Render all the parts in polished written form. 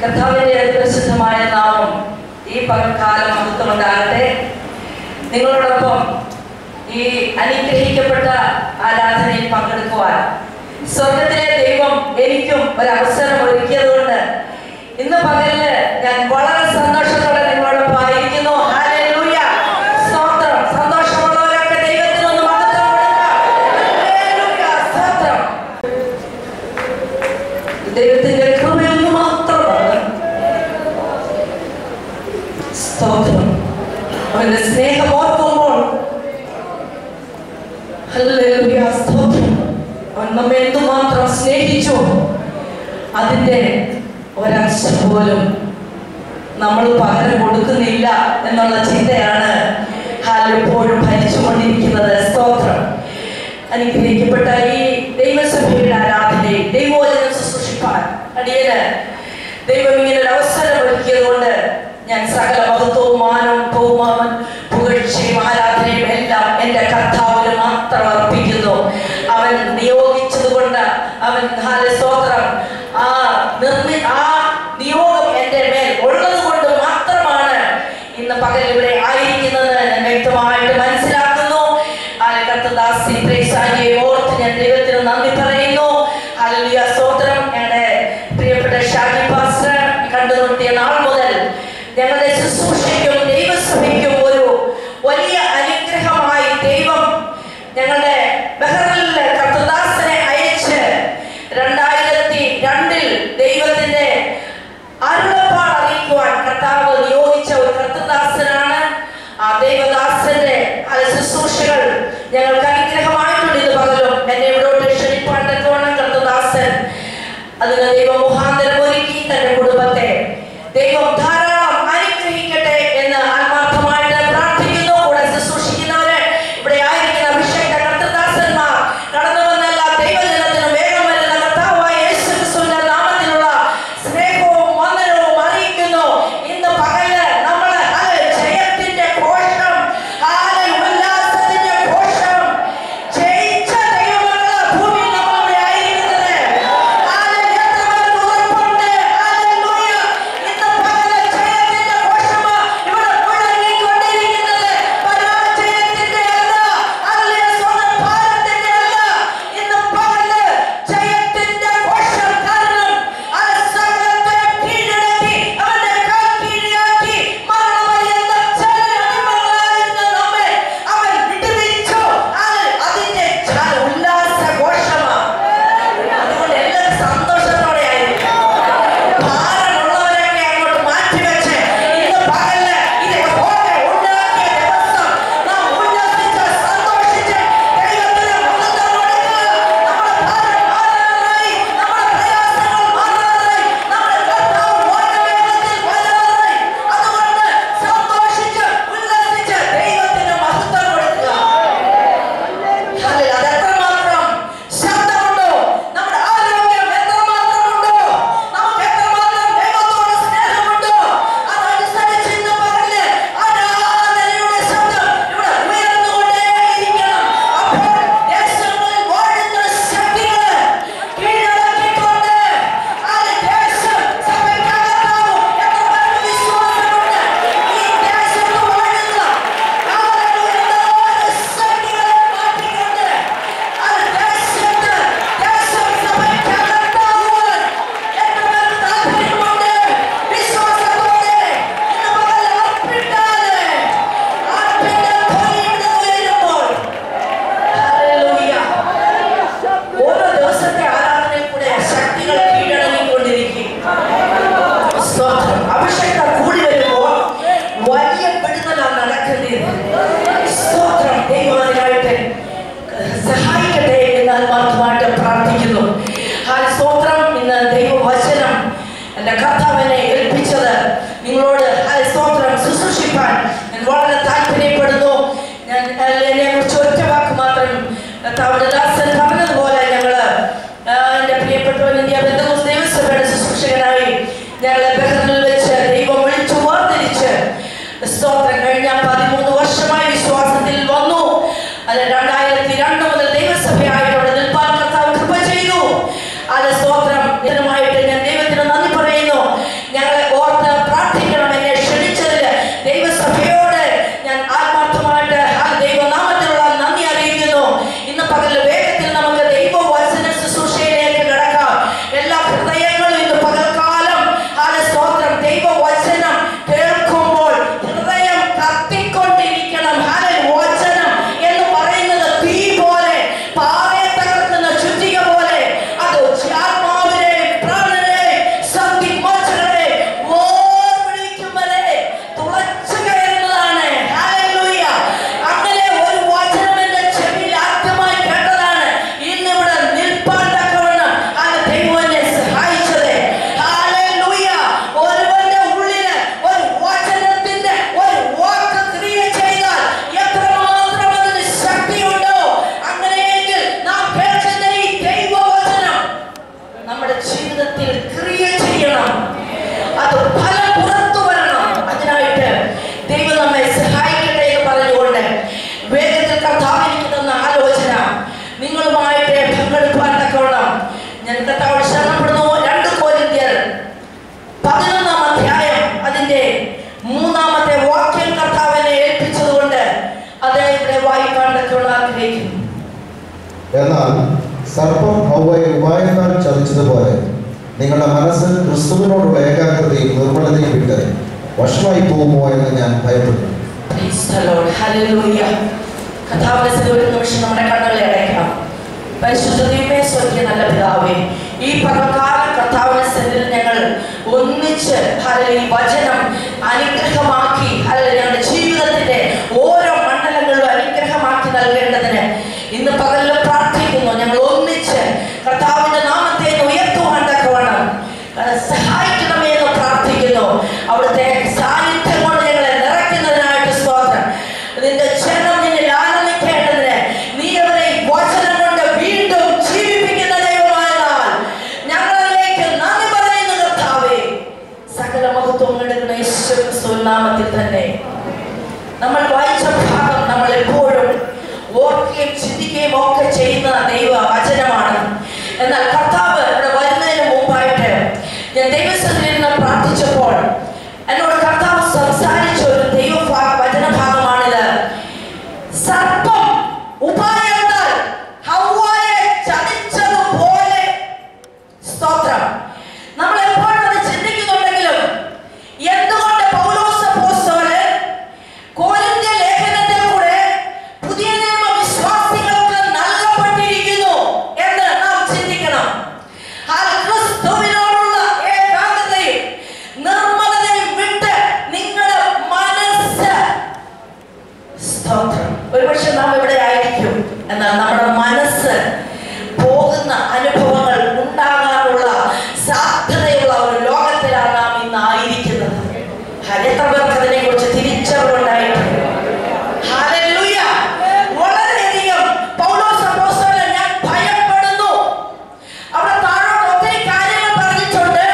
കർത്താവിന്റെ പരിശുദ്ധമായ നാമം ഈ പകൽക്കാലം മഹത്വമുണ്ടാകട്ടെ. നിങ്ങളോടൊപ്പം ഈ അനുഗ്രഹിക്കപ്പെട്ട ആരാധനയിൽ പങ്കെടുക്കുവാൻ സ്വർഗത്തിലെ ദൈവം എനിക്കും ഒരവസരം ഒരുക്കിയതുകൊണ്ട് ഇന്ന് പകലില് ഞാൻ വളരെ സന്തോഷത്തോടെ നിങ്ങളോടൊപ്പം ആയിരിക്കുന്നു. ഹല്ലേലൂയ, സ്തോത്രം. സന്തോഷമുള്ളവരൊക്കെ ദൈവത്തിന് ഒന്ന് മഹത്വം കൊടുക്കാം. ഹല്ലേലൂയ, സ്തോത്രം. ദൈവത്തിന്റെ കൃപയൊന്ന് മാത്രമാണ്. സ്തോത്രം. അവന്റെ സ്നേഹം ഓർക്കുമ്പോൾ ഹല്ലേലൂയ, സ്തോത്രം. അവൻ നമ്മെ എന്തുമാത്രം സ്നേഹിച്ചു അതിന്റെ ഒരംശം പോലും നമ്മൾ പകരം കൊടുക്കുന്നില്ല എന്നുള്ള ചിന്തയാണ് എപ്പോഴും ഭരിച്ചുകൊണ്ടിരിക്കുന്നത്. സ്തോത്രം. അനുഗ്രഹിക്കപ്പെട്ട ഈ ദൈവസഭയുടെ ആരാധനയിൽ ദൈവവചനം ശുശ്രൂഷിപ്പാൻ അടിയന് ദൈവം ഇങ്ങനെ ഒരു അവസരം ഒരുക്കിയത് കൊണ്ട് ഞാൻ സകല മഹത്വവും മാനവും ബഹുമാനവും പുകഴ്ചയും ആരാധനയും എല്ലാം എൻ്റെ കർത്താവിന് മാത്രം അർപ്പിക്കുന്നു. അവൻ നിയോഗിച്ചത് കൊണ്ട് അവൻ സ്തോത്രം ആ നിയോഗം എൻ്റെ മേൽ ഉള്ളത് കൊണ്ട് മാത്രമാണ് ഇന്ന് പകൽ ഇവിടെ ആയിരിക്കുന്നത് ഞാൻ വ്യക്തമായിട്ട് മനസ്സിലാക്കുന്നു. കർത്തദാസി പ്രേസാനിയെ ഓർത്ത് ഞാൻ ദൈവത്തിന് നന്ദി പറയുന്നു. ഹല്ലേലൂയ, സ്തോത്രം. ഞങ്ങളുടെ പ്രിയപ്പെട്ട ഷാജി പാസ്റ്റർ കണ്ടുമുട്ടിയ നാൾ മുതൽ ഞങ്ങളുടെ ശുശ്രൂഷയ്ക്കും ദൈവസഭയ്ക്കും ഒരു വലിയ അനുഗ്രഹമായി ദൈവം ഞങ്ങളുടെ ബഹ്റൈനിലെ കർത്തദാസനെ അയച്ച് 2002 ദൈവത്തിന്റെ അരുളപ്പാട് അറിയിക്കുവാൻ കർത്താവ് നിയോഗിച്ച ഒരു കർത്തദാസനാണ്. ആ ദൈവദാസന്റെ ശുശ്രൂഷകൾ ഞങ്ങൾക്ക് അനുഗ്രഹമായിട്ടുണ്ട്. ഇത് പകലും എന്നെ ഇവിടോട്ട് ക്ഷണിപ്പാൻ തക്കവണ്ണം കർത്തദാസൻ അതിന് ദൈവം മുഖാന്തരം ഒരുക്കി തന്റെ കുടുംബത്തെ ദൈവം ധാരാളം അനുഗ്രഹിക്കട്ടെ എന്ന് ആത്മാർത്ഥമായിട്ട് പ്രാർത്ഥിക്കുന്നു. കൂടെ ശുശ്രൂഷിക്കുന്നവര് ഇവിടെ ആയിരിക്കുന്ന അഭിഷേക കർത്തദാസന്മാർ കടന്നു വന്നല്ല ദൈവജനത്തിന് വേഗം വരുന്ന കർത്താവായ യേശു ക്രിസ്തുവിന്റെ നാമത്തിലുള്ള സ്നേഹവും വന്ദനവും അറിയിക്കുന്നു. ഇന്ന് പകല് നമ്മള് ജയത്തിന്റെ ഘോഷം, ഉല്ലാസത്തിന്റെ ഘോഷം, ജയിച്ച ദൈവമക്കള് ഭൂമിയിൽ നമ്മളിവിടെ ആയിരിക്കുന്നത്. ഞാൻ കർത്താവിനോട് ശരണപ്പെടുന്നു. 2 കൊരിന്ത്യർ 11-ാം അധ്യായം അതിന്റെ 3-ാമത്തെ വാക്യം കർത്താവിനെ ഏൽപ്പിച്ചതുകൊണ്ട് അത് ഇവിടെ വായിക്കാനൊക്കെ ആഗ്രഹിക്കുന്നു. എന്നാൽ സർപ്പം ഹവ്വയെ ഉപായത്താൽ ചതിച്ചതുപോലെ നിങ്ങളുടെ മനസ്സ് ക്രിസ്തുവിനോടുള്ള ഏകാഗ്രതയും നിർമ്മലതയും വിട്ട് വശമായി പോകുമോ എന്ന് ഞാൻ ഭയപ്പെടുന്നു. ഒരു നിമിഷം നമ്മുടെ കണ്ണുകളെ അടയ്ക്കാം. പരിശുദ്ധ ദൈവമേ, സ്വർഗ്ഗീയ നല്ല പിതാവേ, ഈ പകൽക്കാലം കർത്താവിന്റെ സന്നിധിയിൽ ഞങ്ങൾ ഒന്നിച്ച് ഈ വചനം അനുഗ്രഹമാക്കി ഞങ്ങളുടെ ജീവിതത്തിന്റെ ഓരോ മണ്ഡലങ്ങളിലും അനുഗ്രഹമാക്കി നൽകേണ്ടതിന് ഇന്ന് പകലിൽ പ്രാർത്ഥിക്കുന്നു. ഞങ്ങൾ ഒന്നിച്ച് കർത്താവിന്റെ നാമത്തെ ഉയർത്തുവാൻ തക്കവണ്ണം സഹായിക്കണമേ എന്ന് പ്രാർത്ഥിക്കുന്നു. അവിടുത്തെ സാന്നിധ്യം കൊണ്ട് ഞങ്ങളെ നിറയ്ക്കുന്നതിനായിട്ട് സ്തോത്രം. നിന്റെ ജനം നിന്നിൽ ആനന്ദിക്കേണ്ടതിന് നീ അവരെ വചനം കൊണ്ട് വീണ്ടും ജീവിപ്പിക്കുന്ന ദൈവമായതിനാൽ ഞങ്ങളിലേക്ക് നന്ദി പറയുന്നു കർത്താവേ. സകല മഹത്വം എടുക്കുന്ന യേശു ക്രിസ്തുവിൻ നാമത്തിൽ തന്നെ. നമ്മൾ വായിച്ച ഭാഗം നമ്മൾ എപ്പോഴും ഓർക്കുകയും ചിന്തിക്കുകയും ഒക്കെ ചെയ്യുന്ന ദൈവ വചനമാണ്. എന്നാൽ കർത്താവ് ഇവിടെ വരുന്നതിന് മുമ്പായിട്ട് ഞാൻ ദൈവസന്നിധിയിൽ നിന്ന് പ്രാർത്ഥിച്ചപ്പോൾ എന്നോട് കർത്താവ് സംസാരിച്ച ഒരു ദൈവ വചനഭാഗമാണിത്. സർപ്പം ഉപായത്താൽ ഹവ്വയെ ചതിച്ചതുപോലെ. സ്തോത്രം. നമ്മൾ എപ്പോഴും അത് ചിന്തിക്കുന്നുണ്ടെങ്കിലും എന്തുകൊണ്ട് പൗലോസ് അപ്പോസ്തലൻ കൊരിന്ത്യ ലേഖനത്തിൽ കൂടെ പുതിയ നിയമ വിശ്വാസികൾക്ക് നൽകപ്പെട്ടിരിക്കുന്നു എന്ന് നാം ചിന്തിക്കണം. ക്രിസ്തുവിനോടുള്ള ഏകാഗ്രതയും നിർമ്മലതയും വിട്ട് നിങ്ങളുടെ മനസ്സ്. സ്തോത്രം. ഒരുപക്ഷെ നാം ഇവിടെ ആയിരിക്കും, എന്നാൽ നമ്മുടെ മനസ്സ് പോകുന്ന അനുഭവങ്ങൾ ഉണ്ടാകാനുള്ള സാധ്യതയുള്ള ഒരു ലോകത്തിലാണ് നാം ഇന്ന് ആയിരിക്കുന്നത്. എത്ര പേർക്ക് അതിനെ കുറിച്ച് തിരിച്ചറിവുണ്ടായിട്ടുണ്ട്? ഹല്ലേലൂയ. വളരെയധികം പൗലോസ് അപ്പോസ്തലൻ ഞാൻ ഭയപ്പെടുന്നു. അവിടെ താഴോട്ട് ഒത്തിരി കാര്യങ്ങൾ പറഞ്ഞിട്ടുണ്ട്.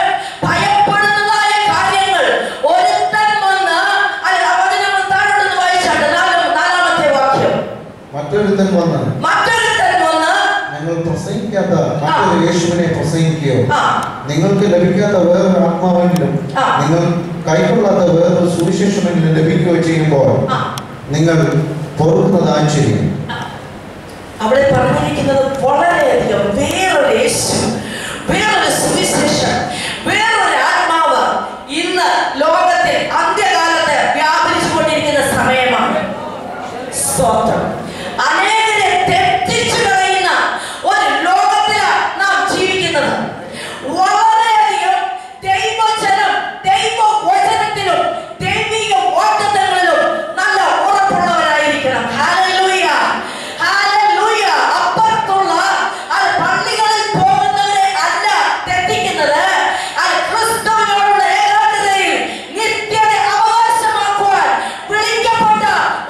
ഭയപ്പെടുന്നതായ കാര്യങ്ങൾ ഒരുത്തൻ വന്ന് താഴോട്ട് വായിച്ചാണ് 4-ാമത്തെ വാക്യം. മറ്റൊരുത്തൻ വന്ന് ഞങ്ങൾ പ്രസംഗിക്കാത്ത മറ്റൊരു യേശുവിനെ പ്രസംഗിക്കുകയോ നിങ്ങൾക്ക് ലഭിക്കാത്ത വേറൊരു ആത്മാവെങ്കിലും നിങ്ങൾ കൈക്കൊള്ളാത്ത വേറൊരു സുവിശേഷമെങ്കിലും ലഭിക്കുകയോ ചെയ്യുമ്പോൾ നിങ്ങൾ പൊറുക്കുന്നത് ആശ്ചര്യം. അവിടെ പറഞ്ഞിരിക്കുന്നത് വളരെയധികം വേറൊരു യേശു, വേറൊരു സുവിശേഷം, വേറൊരു ആത്മാവ് ഇന്ന് ലോകത്തിൽ അന്ത്യകാലത്ത് വ്യാപരിച്ചു കൊണ്ടിരിക്കുന്ന സമയമാണ്. സ്തോത്രം. അനേകരെ തെറ്റിച്ചു കളയുന്ന ഒരു ലോകത്തിലാണ് നാം ജീവിക്കുന്നത്. വളരെയധികം ദൈവജനം ദൈവവചനത്തിലും ദൈവിക വാഗ്ദത്തങ്ങളിലും നല്ല ഉറപ്പുള്ളവരായിരിക്കണം. Hallelujah, hallelujah. അപ്പുറത്തുള്ള പള്ളികളിൽ പോകുന്നവരെ അല്ല തെറ്റിക്കുന്നത്. ക്രിസ്തുവിനോടുള്ള ഏകാഗ്രതയിൽ നിത്യത അവകാശമാക്കുവാൻ വിളിക്കപ്പെട്ട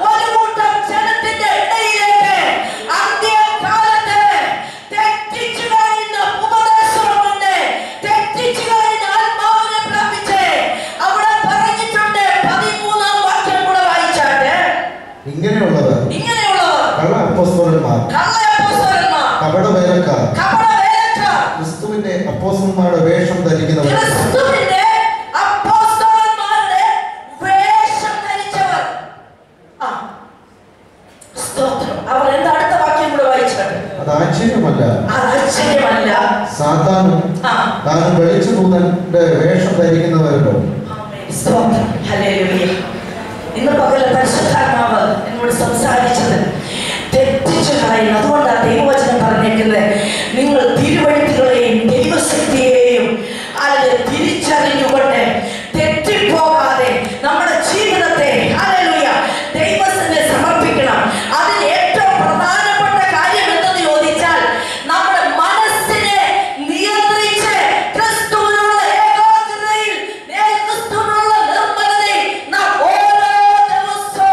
ഒരു കൂട്ടം ജനത്തിന്റെ ഇടയിലേക്ക് അന്ത്യകാലത്ത് തെറ്റിച്ചു കഴിയുന്ന ഉപദേശമുണ്ട്. തെറ്റിച്ചു കഴിയുന്ന ആത്മാവിനെ പ്രാപിച്ച് അവിടെ പറഞ്ഞിട്ടുണ്ട്. 13-ാം വാക്യം കൂടെ വായിച്ചാട്ട് ഇങ്ങനെയുള്ളവർ കള്ള അപ്പോസ്തലന്മാർ, കപടവേലക്കാർ, ക്രിസ്തുവിന്റെ അപ്പോസ്തലന്മാരുടെ വേഷം ധരിക്കുന്നവർ. ക്രിസ്തുവിന്റെ അപ്പോസ്തലന്മാരുടെ വേഷം ധരിച്ചവർ. സ്തോത്രം. അവർ എന്താ അടുത്ത വാക്യം കൂടെ വായിച്ചാട്ട്? അത് ആശ്ചര്യമല്ല. സാത്താനും താനും വെളിച്ചദൂതന്റെ വേഷം ധരിക്കുന്നവരല്ലോ. സ്തോത്രം. ഹല്ലേലൂയ. ഇന്ന് പകൽ പരിശുദ്ധാത്മാവ് എന്നോട് സംസാരിച്ചത് തെറ്റിച്ചു കളയുന്നു. അതുകൊണ്ടാണ് ദൈവവചനം പറഞ്ഞേക്കുന്നത്, നിങ്ങൾ തിരുവഴുത്തുകളെയും ദൈവശക്തിയെയും തിരിച്ചറിഞ്ഞുകൊണ്ട് തെറ്റിപ്പോകാതെ നമ്മുടെ ജീവിതത്തെ ദൈവത്തിന് സമർപ്പിക്കണം. അതിൽ ഏറ്റവും പ്രധാനപ്പെട്ട കാര്യം എന്തെന്ന് ചോദിച്ചാൽ നമ്മുടെ മനസ്സിനെ നിയന്ത്രിച്ച് ക്രിസ്തുവിനുള്ള ഏകാഗ്രതയിൽ, ക്രിസ്തുവിനുള്ള നിർമ്മലതയിൽ നാം ഓരോ ദിവസവും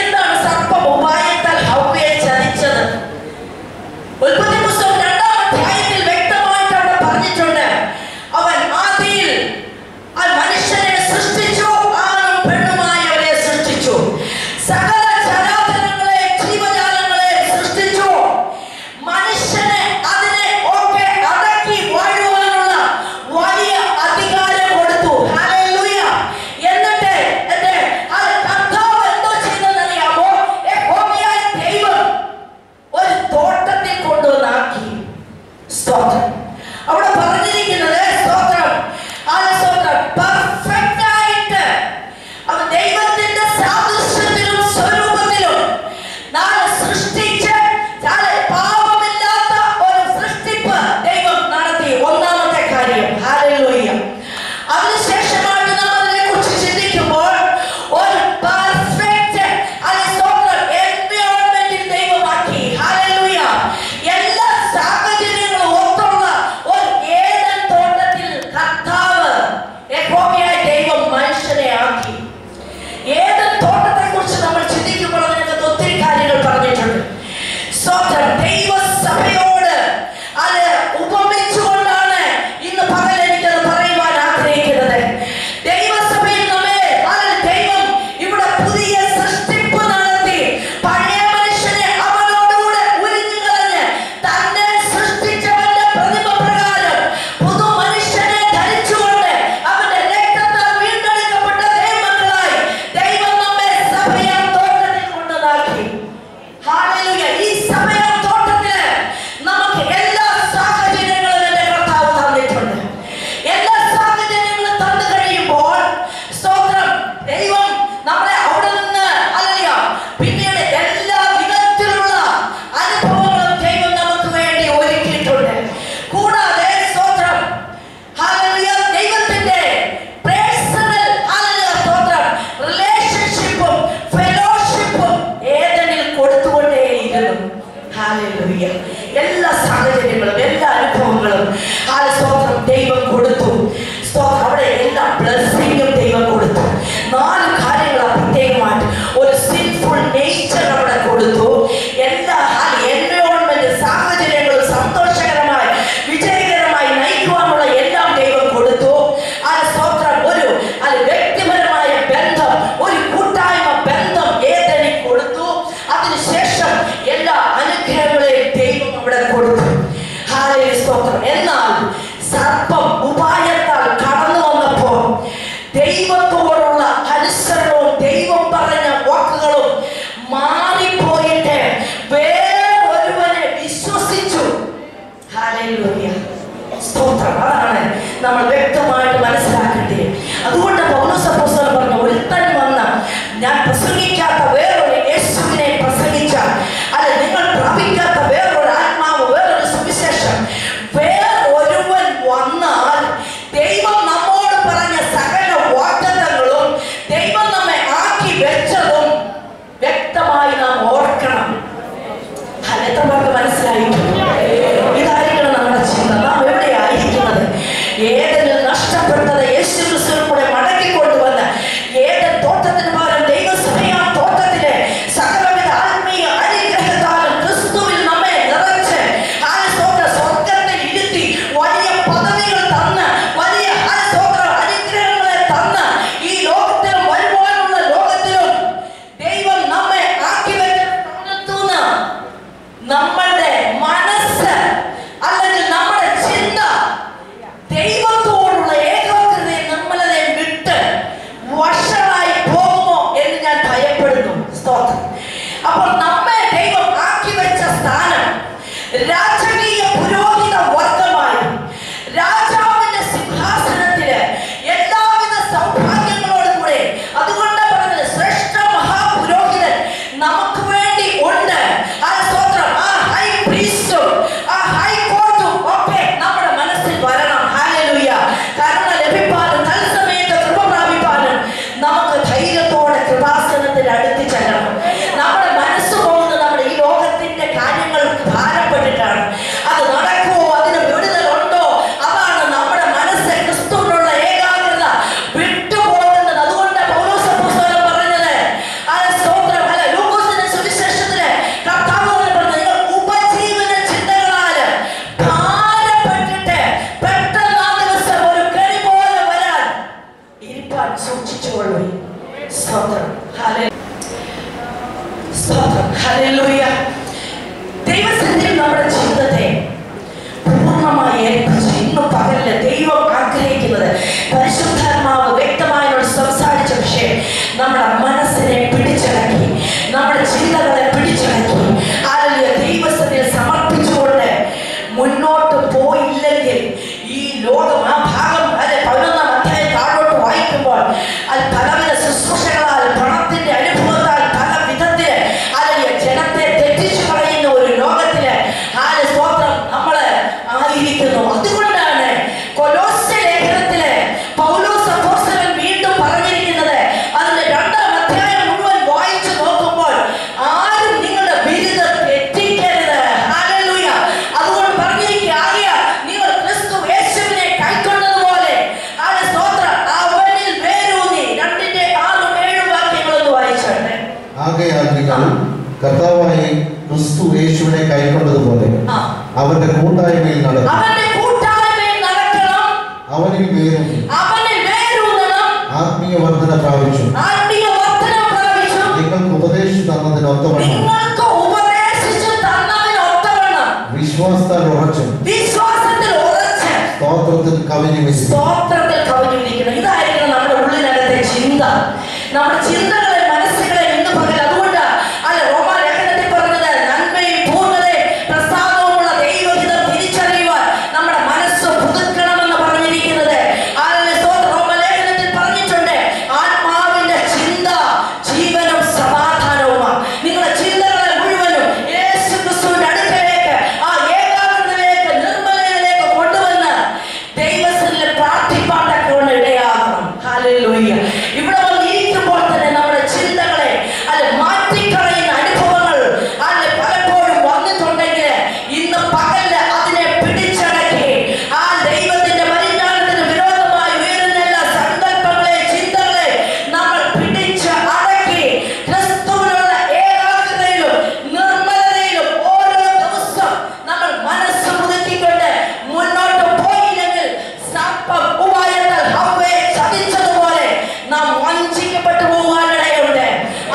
എന്താണ് സർപ്പം ഉപായത്താൽ ഹവ്വയെ ചതിച്ചത്? ഉൽപ്പത്തി പുസ്തകം 2-ാം അധ്യായത്തിൽ വ്യക്തമായിട്ട് അവിടെ പറഞ്ഞിട്ടുണ്ട്. അവൻ ആദിയിൽ മനുഷ്യനെ സൃഷ്ടിച്ചു, ആണും പെണ്ണുമായി അവരെ സൃഷ്ടിച്ചു. സകല ചരാചരങ്ങളെ, ജീവജാലങ്ങളെ സൃഷ്ടിച്ചു. മനുഷ്യനെ അതിനെ ഒക്കെ അടക്കി വാഴുവാനുള്ള വലിയ അധികാരം കൊടുത്തു. ഹല്ലേലൂയ. എന്നിട്ട് കർത്താവ് എന്തോ ചെയ്തെന്നറിയാമോ? യഹോവയായ ദൈവം ഒരു തോട്ടത്തിൽ കൊണ്ടുവന്നാക്കി. സ്തോത്രം. അവിടെ പറഞ്ഞിരിക്കുന്നത് സ്തോത്രം, പെർഫെക്റ്റ് ആയിട്ട് അത് ദൈവത്തിന്റെ സാദൃശ്യത്തിലും സ്വരൂപത്തിലും നാളെ സൃഷ്ടിച്ച് പാപമില്ലാത്ത ഒരു സൃഷ്ടിപ്പ് ദൈവം നടത്തി. ഒന്നാമത്തെ കാര്യം. ഹല്ലേലൂയ. അതിനുശേഷമാണ് നാം അതിനെക്കുറിച്ച് ചിന്തിക്കുമ്പോൾ ഒരു പെർഫെക്റ്റ് എൻവയോൺമെന്റിൽ ദൈവമാക്കി. ഹല്ലേലൂയ. എല്ലാ സാഹചര്യങ്ങളും ഒത്തുള്ള ഒരു ഏദൻ തോട്ടത്തിൽ കർത്താവ് യഹോവയായ ദൈവം മനുഷ്യനെ ആക്കി. ഏദൻ തോട്ടത്തെ കുറിച്ച് നമ്മൾ ചിന്തിക്കുമ്പോൾ അതിനകത്ത് ഒത്തിരി കാര്യങ്ങൾ പറഞ്ഞിട്ടുണ്ട്. സ്തോത്രം. ദൈവസഭയോട് അത് ഉപമിച്ചുകൊണ്ടാണ് ഇന്ന് പകൽ എനിക്കത് പറയുവാൻ ആഗ്രഹിക്കുന്നത്. ദൈവസഭയിൽ ദൈവം ഇവിടെ പുതിയ സൃഷ്ടിപ്പ് നടത്തി. പഴയ മനുഷ്യനെ അവനോടുകൂടെ ഉരിഞ്ഞു കളഞ്ഞ് തന്നെ സൃഷ്ടിച്ചവന്റെ പ്രതിമ പ്രകാരം പുതു മനുഷ്യനെ ധരിച്ചുകൊണ്ട് അവന്റെ രക്തത്താൽ വീണ്ടെടുക്കപ്പെട്ട ദൈവമക്കളായി ദൈവം നമ്മെ സഭയാം തോട്ടത്തിൽ കൊണ്ടുവന്നാക്കി. ഹല്ലേലൂയ. ഈ സഭയാം തോട്ടത്തില് നമുക്ക് എല്ലാ സാഹചര്യങ്ങളും എന്റെ കർത്താവ് തന്നിട്ടുണ്ട്. എല്ലാ സാഹചര്യങ്ങളും തന്നു കഴിയുമ്പോൾ സ്തോത്രം, ദൈവം നമ്മളെ അവിടെ നിന്ന് പിന്നീട് എല്ലാ വിധത്തിലുള്ള അനുഭവങ്ങളും ദൈവം നമുക്ക് വേണ്ടി ഒരുക്കിയിട്ടുണ്ട്. കൂടാതെ സ്തോത്രം, ഹല്ലേലൂയ, ദൈവത്തിന്റെ പേഴ്സണൽ സ്തോത്രം റിലേഷൻഷിപ്പും ഫെലോഷിപ്പും ഏദനിൽ കൊടുത്തുകൊണ്ടേയിരുന്നു. ഹല്ലേലൂയ. എല്ലാ സാഹചര്യങ്ങളും എല്ലാ അനുഭവങ്ങളും സ്തോത്രം ദൈവം കൊടുത്തു. സ്തോത്രം. അവിടെ എല്ലാ ബ്ലെസ്സിങ്ങും ദൈവം കൊടുത്തു. 4 കാര്യങ്ങൾ പ്രത്യേകമായിട്ട് ഒരു സിൻഫുൾ നേച്ചർ അവിടെ കൊടുത്തു. എല്ലാ എൻവയോൺമെന്റ് സാഹചര്യങ്ങളും സന്തോഷകരമായി വിജയകരമായി നയിക്കുവാനുള്ള എല്ലാം ദൈവം കൊടുത്തു. സ്തോത്രം. ഒരു വ്യക്തിപരമായ ബന്ധം, ഒരു കൂട്ടായ്മ ബന്ധം ഏദനിൽ കൊടുത്തു. അതിനുശേഷം എല്ലാ അനുഗ്രഹങ്ങളെയും ദൈവം അവിടെ കൊടുത്തു. ഹല്ലേലൂയ. സ്തോത്രം. എന്നാൽ സർപ്പം ഉപായത്താൽ കടന്നു വന്നപ്പോൾ ദൈവത്തോടുള്ള അനുസരണവും ദൈവം പറഞ്ഞ വാക്കുകളും മാറിപ്പോയിട്ട് വേറൊരുവനെ വിശ്വസിച്ചു. ഹല്ലേലൂയ. സ്തോത്രം. അതാണ് നമ്മൾ വ്യക്തമായിട്ട് മനസ്സിലാക്കേണ്ടത്. അതുകൊണ്ട് പൗലോസ് അപ്പോസ്തലൻ പറഞ്ഞു, ഒരുത്തൻ വന്ന് ഞാൻ പ്രസംഗിക്കാത്ത വേറൊരു യേശുവിനെ പ്രസംഗിച്ചാൽ, അല്ല നിങ്ങൾ പ്രാപിക്കാത്ത വേറൊരു ആത്മാവ്, വേറൊരു സുവിശേഷം വേറൊരുവൻ വന്നാൽ ദൈവം നമ്മോട് പറഞ്ഞ സകല വാഗ്ദത്തങ്ങളും ദൈവം നമ്മെ ആക്കി വെച്ചതും വ്യക്തമായി നാം ഓർക്കണം. എത്ര പേർക്ക് മനസ്സിലായി? ഇതായിരിക്കണം നമ്മുടെ ചിന്ത. നാം എവിടെയായിരിക്കുന്നത്? ഏതെങ്കിലും നഷ്ടപ്പെട്ടത് യേശു ക്രിസ്തുവിൽ കൂടെ മടക്കിക്കൊണ്ടുവന്ന് ഏതൻ തോട്ടത്തിന് പകരം ദൈവസഭയാ തോട്ടത്തിലെ സകലവിധ ആത്മീയ അനുഗ്രഹത്താലും ക്രിസ്തുവിൽ നമ്മെ നിറച്ച് സ്വർഗത്തിൽ ഇരുത്തി വലിയ പദവികൾ തന്ന് വലിയ അനുഗ്രഹങ്ങളെ തന്ന് ഈ ലോകത്തിലും വരുവാനുള്ള ലോകത്തിലും ദൈവം നമ്മെ ആക്കി വെക്കുന്ന നമ്മളുടെ മനസ്സ് അല്ലെങ്കിൽ നമ്മുടെ ചിന്ത ദൈവത്തോടുള്ള ഏകാഗ്രതയെ നമ്മളെ വിട്ട് വഷളായി പോകുമോ എന്ന് ഞാൻ ഭയപ്പെടുന്നു. സ്തോത്രം. അപ്പോൾ നമ്മെ ദൈവം ആക്കി വെച്ച സ്ഥാനം രാജകീയ പുരോഹിത വർഗമായി രാജാവിന്റെ സിംഹാസനത്തില് എല്ലാവിധ സൗഭാഗ്യങ്ങളോടും കൂടെ, അതുകൊണ്ട് പറഞ്ഞത് ശ്രേഷ്ഠ മഹാപുരോഹിതൻ നമുക്ക് വേണ്ടി ഉണ്ട്. സ്തോത്രം. ആ ഹൈ പ്രീസ്റ്റും ആ ഹൈ കോർട്ടും ഒക്കെ നമ്മുടെ മനസ്സിൽ വരണം. ഹല്ലേലൂയ. കരുണ ലഭിപ്പാനും തത്സമയത്ത് കൃപ പ്രാപിപ്പാനും നമുക്ക് ധൈര്യത്തോടെ കൃപാസനത്തിൽ അടുത്ത് ചെല്ലണം. നമ്മുടെ മനസ്സ് പോകുന്നത് നമ്മുടെ ഈ ലോകത്തിന്റെ കാര്യങ്ങൾ ഭാരപ്പെട്ടിട്ടാണ്. ആകയാൽ നിങ്ങൾ കർത്താവായി ക്രിസ്തു യേശുവിനെ കൈക്കൊണ്ടതുപോലെ അവന്റെ കൂട്ടായ്മയിൽ നടക്കണം. അവനിൽ വേരൂന്നണം. ആത്മീയ വർധന പ്രാപിച്ചു. നിങ്ങൾക്ക് ഉപദേശിച്ചു തന്നതിനൊത്തവണ്ണം വിശ്വാസത്താൽ ഉറച്ചു സ്തോത്രത്തിൽ കവിഞ്ഞിരിക്കണം. ഇതായിരിക്കണം നമ്മുടെ ഉള്ളിനകത്തെ ചിന്ത. നമ്മുടെ ചിന്തകളെ മനസ്സുകളെ ഇന്ന് പകൽ അതുകൊണ്ട് അല്ല റോമാലേഖനത്തിൽ പറഞ്ഞത് നന്മയും പൂർണ്ണതയും പ്രസാദവുമുള്ള ദൈവഹിതം തിരിച്ചറിയുവാൻ നമ്മുടെ മനസ്സ് പുതുക്കണമെന്ന് പറഞ്ഞിരിക്കുന്നത്. റോമാലേഖനത്തിൽ പറഞ്ഞിട്ടുണ്ട് ആത്മാവിന്റെ ചിന്ത ജീവനും സമാധാനവുമാണ്. നിങ്ങളുടെ ചിന്തകളെ മുഴുവനും യേശു ക്രിസ്തുവിന്റെ അടുക്കലേക്ക് ആ ഏകാഗ്രതയിലേക്ക് നിർമ്മലയിലേക്ക് കൊണ്ടുവന്ന് ദൈവസന്നിധിയിൽ പ്രാർത്ഥിപ്പാട്ടൊക്കെ കൊണ്ട് ഇടയാകണം. ഹല്ലേലൂയ. ഇവിടെ വന്നിരിക്കുമ്പോൾ തന്നെ നമ്മുടെ ചിന്തകളെ മാറ്റിക്കളയുന്ന അനുഭവങ്ങൾ പലപ്പോഴും വന്നിട്ടുണ്ടെങ്കിൽ ഇന്ന് പകല് അതിനെ പിടിച്ചടക്കി ആ ദൈവത്തിന്റെ പരിജ്ഞാനത്തിന് വിരോധമായി ഉയരുന്ന എല്ലാ സങ്കല്പങ്ങളെ ചിന്തകളെ നമ്മൾ പിടിച്ച് അടക്കി ക്രിസ്തുവിനുള്ള ഏകാഗ്രതയിലും നിർമ്മലതയിലും ഓരോ ദിവസം നമ്മൾ മനസ്സ് പുതുക്കിക്കൊണ്ട് മുന്നോട്ട് പോയില്ലെങ്കിൽ സർപ്പം ഉപായത്താൽ ഹവ്വയെ ചതിച്ചതുപോലെ നാം വഞ്ചിക്കപ്പെട്ടു പോകാനിടയുണ്ട്.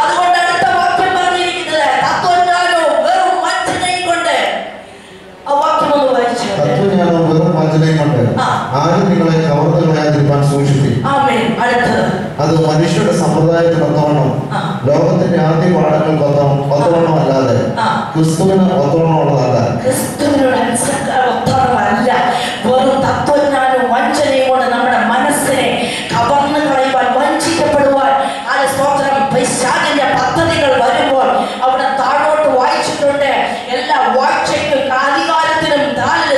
അതുകൊണ്ട് അടുത്ത വാക്യം പറഞ്ഞിരിക്കുന്നത് തത്വജ്ഞാനവും വെറും വഞ്ചനയും കൊണ്ട്. ആ വാക്യം ഒന്ന് വായിച്ചോട്ടെ. തത്വജ്ഞാനവും വെറും വഞ്ചനയും കൊണ്ട് ആരും നിങ്ങളെ കവർന്നു കളയാതിരിക്കാൻ സൂക്ഷിപ്പിക്കും. ആമേൻ. അടുത്തത് അത് മനുഷ്യരുടെ സമ്പ്രദായത്തിനൊത്തവണ്ണം ലോകത്തിന്റെ ആദ്യ പാഠങ്ങൾക്കൊത്തവണ്ണം അല്ലാതെ ക്രിസ്തുവിന് ഒത്തവണ്ണമുള്ളതല്ല. ക്രിസ്തുവിനോടനുസരിച്ചല്ല, വെറും തത്വജ്ഞാനവും വഞ്ചനയും കൊണ്ട് നമ്മുടെ മനസ്സിനെ കവർന്നു കളയുവാൻ വഞ്ചിക്കപ്പെടുവാൻ പൈശാചിന്റെ പദ്ധതികൾ വരുമ്പോൾ അവിടെ താഴോട്ട് വായിച്ചിട്ടുണ്ട്. എല്ലാ വാഴ്ചയ്ക്കും അധികാരത്തിനും